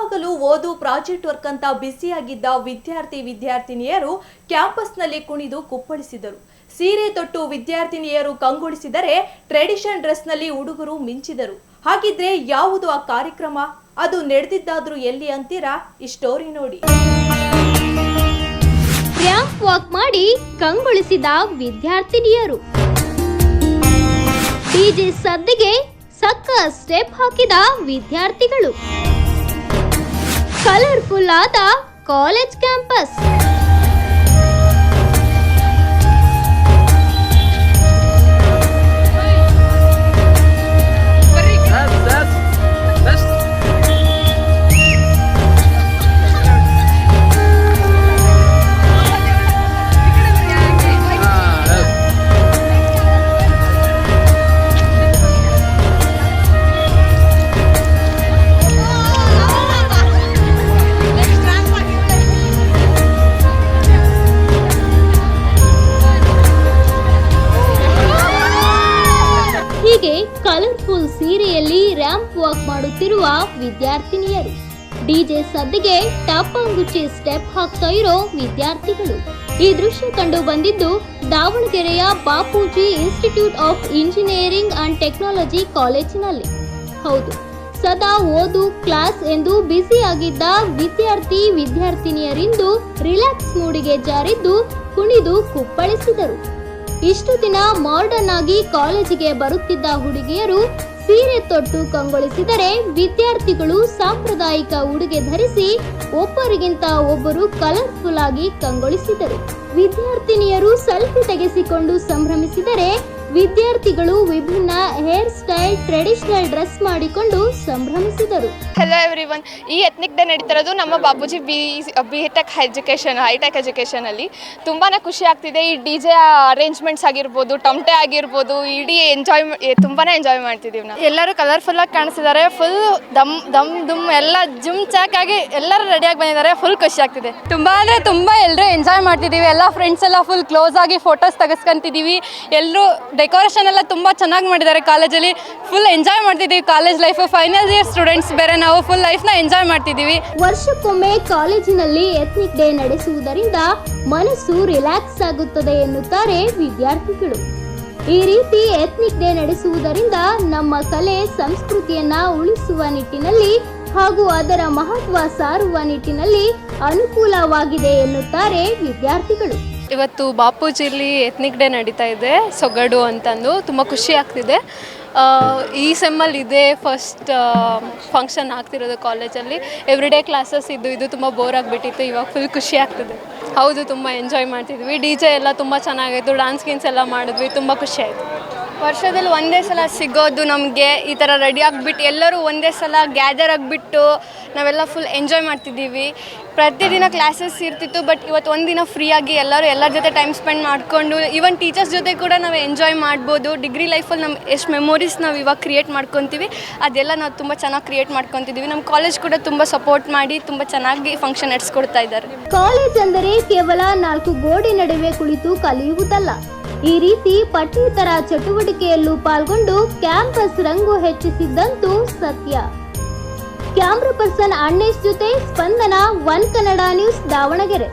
ಯಾವಾಗಲೂ ಓದು project work ಅಂತ ಬ್ಯುಸಿಯಾಗಿದ್ದ ವಿದ್ಯಾರ್ಥಿನಿಯರು ಕ್ಯಾಂಪಸ್ನಲ್ಲಿ ಕುಣಿದು ಕುಪ್ಪಳಿಸಿದರು. ಸೀರೆ ತೊಟ್ಟು ವಿದ್ಯಾರ್ಥಿನಿಯರು ಕಂಗೊಳಿಸಿದರೆ ಟ್ರೆಡಿಷನ್ ಡ್ರೆಸ್ನಲ್ಲಿ ಹುಡುಗರು ಮಿಂಚಿದರು. ಹಾಗಿದ್ರೆ ಯಾವುದು ಆ ಕಾರ್ಯಕ್ರಮ? ಅದು ನಡೆದಿದ್ದಾದ್ರೂ ಎಲ್ಲಿ ಅಂತೀರಾ? ಈ ಸ್ಟೋರಿ ನೋಡಿ. ರ್ಯಾಂಪ್ ವಾಕ್ ಮಾಡಿ ಕಂಗೊಳಿಸಿದ ವಿದ್ಯಾರ್ಥಿನಿಯರು, ಡಿಜೆ ಸದ್ದಿಗೆ ಸಕ್ಕ ಸ್ಟೆಪ್ ಹಾಕಿದ ವಿದ್ಯಾರ್ಥಿಗಳು, ಕಲರ್ಫುಲ್ ಆದ ಕಾಲೇಜ್ ಕ್ಯಾಂಪಸ್. ಹೀಗೆ ಕಲರ್ಫುಲ್ ಸೀರೆಯಲ್ಲಿ ರ್ಯಾಂಪ್ ವಾಕ್ ಮಾಡುತ್ತಿರುವ ವಿದ್ಯಾರ್ಥಿನಿಯರು, ಡಿಜೆ ಸದ್ದಿಗೆ ಟಾಪಂಗುಚ್ಚಿ ಸ್ಟೆಪ್ ಹಾಕ್ತಾ ಇರೋ ವಿದ್ಯಾರ್ಥಿಗಳು. ಈ ದೃಶ್ಯ ಕಂಡು ಬಂದಿದ್ದು ದಾವಣಗೆರೆಯ Bapuji institute of engineering and technology ಕಾಲೇಜಿನಲ್ಲಿ. ಹೌದು, ಸದಾ ಓದು ಕ್ಲಾಸ್ ಎಂದು ಬ್ಯುಸಿ ಆಗಿದ್ದ ವಿದ್ಯಾರ್ಥಿನಿಯರಿಂದು ರಿಲ್ಯಾಕ್ಸ್ ಮೂಡಿಗೆ ಜಾರಿದ್ದು ಕುಣಿದು ಕುಪ್ಪಳಿಸಿದರು. ಇಷ್ಟು ದಿನ ಮಾಡರ್ನ್ ಆಗಿ ಕಾಲೇಜಿಗೆ ಬರುತ್ತಿದ್ದ ಹುಡುಗಿಯರು ಸೀರೆ ತೊಟ್ಟು ಕಂಗೊಳಿಸಿದರೆ, ವಿದ್ಯಾರ್ಥಿಗಳು ಸಾಂಪ್ರದಾಯಿಕ ಉಡುಗೆ ಧರಿಸಿ ಒಬ್ಬರಿಗಿಂತ ಒಬ್ಬರು ಕಲರ್ಫುಲ್ ಆಗಿ ಕಂಗೊಳಿಸಿದರು. ವಿದ್ಯಾರ್ಥಿನಿಯರು ಸೆಲ್ಫಿ ತೆಗೆಸಿಕೊಂಡು ಸಂಭ್ರಮಿಸಿದರೆ, ವಿದ್ಯಾರ್ಥಿಗಳು ವಿಭಿನ್ನ ಹೇರ್ ಸ್ಟೈಲ್, ಟ್ರೆಡಿಷನಲ್ ಡ್ರೆಸ್ ಮಾಡಿಕೊಂಡು ಸಂಭ್ರಮಿಸಿದರು. ಹೆಲೋ ಎವ್ರಿವನ್, ಈ ಎತ್ನಿಕ್ ಡೇ ನಡೀತಿರೋದು ನಮ್ಮ ಬಾಪೂಜಿ ಹೈಟೆಕ್ ಎಜುಕೇಷನಲ್ಲಿ. ತುಂಬಾ ಖುಷಿ ಆಗ್ತಿದೆ. ಈ ಡಿ ಜೆ ಅರೇಂಜ್ಮೆಂಟ್ಸ್ ಆಗಿರ್ಬೋದು, ಟಮಟೆ ಆಗಿರ್ಬೋದು, ಇಡೀ ತುಂಬಾ ಎಂಜಾಯ್ ಮಾಡ್ತಿದ್ದೀವಿ ನಾವು. ಎಲ್ಲರೂ ಕಲರ್ಫುಲ್ಲಾಗಿ ಕಾಣಿಸ್ತಿದ್ದಾರೆ. ಫುಲ್ ದಮ್ ಎಲ್ಲ ಜುಮ್ ಚಾಕ್ ಆಗಿ ಎಲ್ಲರೂ ರೆಡಿಯಾಗಿ ಬಂದಿದ್ದಾರೆ. ಫುಲ್ ಖುಷಿ ಆಗ್ತಿದೆ. ತುಂಬ ಅಂದರೆ ತುಂಬ ಎಲ್ಲರೂ ಎಂಜಾಯ್ ಮಾಡ್ತಿದ್ದೀವಿ. ಎಲ್ಲ ಫ್ರೆಂಡ್ಸ್ ಎಲ್ಲ ಫುಲ್ ಕ್ಲೋಸ್ ಆಗಿ ಫೋಟೋಸ್ ತೆಗೆಸ್ಕೊಂತಿದ್ದೀವಿ. ಎಲ್ಲರೂ ಡೆಕೋರೇಷನ್ ಎಲ್ಲ ತುಂಬ ಚೆನ್ನಾಗಿ ಮಾಡಿದ್ದಾರೆ. ಕಾಲೇಜಲ್ಲಿ ಫುಲ್ ಎಂಜಾಯ್ ಮಾಡ್ತಿದ್ದೀವಿ. College life final year students ಬೇರೆ, ನಾವು ಫುಲ್ ಲೈಫ್ನ ಎಂಜಾಯ್ ಮಾಡ್ತಿದ್ದೀವಿ. ವರ್ಷಕ್ಕೊಮ್ಮೆ ಕಾಲೇಜಿನಲ್ಲಿ ಎತ್ನಿಕ್ ಡೇ ನಡೆಸುವುದರಿಂದ ಮನಸ್ಸು ರಿಲ್ಯಾಕ್ಸ್ ಆಗುತ್ತದೆ ಎನ್ನುತ್ತಾರೆ ವಿದ್ಯಾರ್ಥಿಗಳು. ಈ ರೀತಿ ಎತ್ನಿಕ್ ಡೇ ನಡೆಸುವುದರಿಂದ ನಮ್ಮ ಕಲೆ ಸಂಸ್ಕೃತಿಯನ್ನ ಉಳಿಸುವ ನಿಟ್ಟಿನಲ್ಲಿ ಹಾಗೂ ಅದರ ಮಹತ್ವ ಸಾರುವ ನಿಟ್ಟಿನಲ್ಲಿ ಅನುಕೂಲವಾಗಿದೆ ಎನ್ನುತ್ತಾರೆ ವಿದ್ಯಾರ್ಥಿಗಳು. ಇವತ್ತು ಬಾಪೂಜಿಲಿ ಎತ್ನಿಕ್ ಡೇ ನಡೀತಾ ಇದೆ, ಸೊಗಡು ಅಂತಂದು ತುಂಬ ಖುಷಿ ಆಗ್ತಿದೆ. ಈ ಸೆಮ್ಮಲ್ಲಿ ಇದೇ ಫಸ್ಟ್ ಫಂಕ್ಷನ್ ಆಗ್ತಿರೋದು ಕಾಲೇಜಲ್ಲಿ. ಎವ್ರಿಡೇ ಕ್ಲಾಸಸ್ ಇದು ತುಂಬ ಬೋರ್ ಆಗಿಬಿಟ್ಟಿತ್ತು. ಇವಾಗ ಫುಲ್ ಖುಷಿ ಆಗ್ತಿದೆ. ಹೌದು, ತುಂಬ ಎಂಜಾಯ್ ಮಾಡ್ತಿದ್ವಿ. ಡಿ ಜೆ ಎಲ್ಲ ತುಂಬ ಚೆನ್ನಾಗಿತ್ತು. ಡ್ಯಾನ್ಸ್ ಎಲ್ಲ ಮಾಡಿದ್ವಿ. ತುಂಬ ಖುಷಿ ಆಯಿತು. ವರ್ಷದಲ್ಲಿ ಒಂದೇ ಸಲ ಸಿಗೋದು ನಮಗೆ, ಈ ಥರ ರೆಡಿ ಆಗಿಬಿಟ್ಟು ಎಲ್ಲರೂ ಒಂದೇ ಸಲ ಗ್ಯಾದರ್ ಆಗಿಬಿಟ್ಟು ನಾವೆಲ್ಲ ಫುಲ್ ಎಂಜಾಯ್ ಮಾಡ್ತಿದ್ದೀವಿ. ಪ್ರತಿದಿನ ಕ್ಲಾಸಸ್ ಇರ್ತಿತ್ತು, ಬಟ್ ಇವತ್ತು ಒಂದಿನ ಫ್ರೀಯಾಗಿ ಎಲ್ಲರ ಜೊತೆ ಟೈಮ್ ಸ್ಪೆಂಡ್ ಮಾಡಿಕೊಂಡು, ಈವನ್ ಟೀಚರ್ಸ್ ಜೊತೆ ಕೂಡ ನಾವು ಎಂಜಾಯ್ ಮಾಡ್ಬೋದು. ಡಿಗ್ರಿ ಲೈಫಲ್ಲಿ ನಮ್ಮ ಎಷ್ಟು ಮೆಮೊರೀಸ್ ನಾವು ಇವಾಗ ಕ್ರಿಯೇಟ್ ಮಾಡ್ಕೊತೀವಿ, ಅದೆಲ್ಲ ನಾವು ತುಂಬ ಚೆನ್ನಾಗಿ ಕ್ರಿಯೇಟ್ ಮಾಡ್ಕೊತಿದ್ದೀವಿ. ನಮ್ಮ ಕಾಲೇಜ್ ಕೂಡ ತುಂಬ ಸಪೋರ್ಟ್ ಮಾಡಿ ತುಂಬ ಚೆನ್ನಾಗಿ ಫಂಕ್ಷನ್ ನಡೆಸ್ಕೊಡ್ತಾ ಇದ್ದಾರೆ. ಕಾಲೇಜ್ ಅಂದರೆ ಕೇವಲ 4 ಗೋಡೆ ನಡುವೆ ಕುಳಿತು ಕಲಿಯುವುದಲ್ಲ. ಈ ರೀತಿ ಪಠ್ಯೇತರ ಚಟುವಟಿಕೆಯಲ್ಲೂ ಪಾಲ್ಗೊಂಡು ಕ್ಯಾಂಪಸ್ ರಂಗು ಹೆಚ್ಚಿಸಿದ್ದಂತೂ ಸತ್ಯ. ಕ್ಯಾಮ್ರಾ ಪರ್ಸನ್ ಅಣ್ಣೇಶ್ ಜೊತೆ ಸ್ಪಂದನ, ಒನ್ ಕನ್ನಡ ನ್ಯೂಸ್, ದಾವಣಗೆರೆ.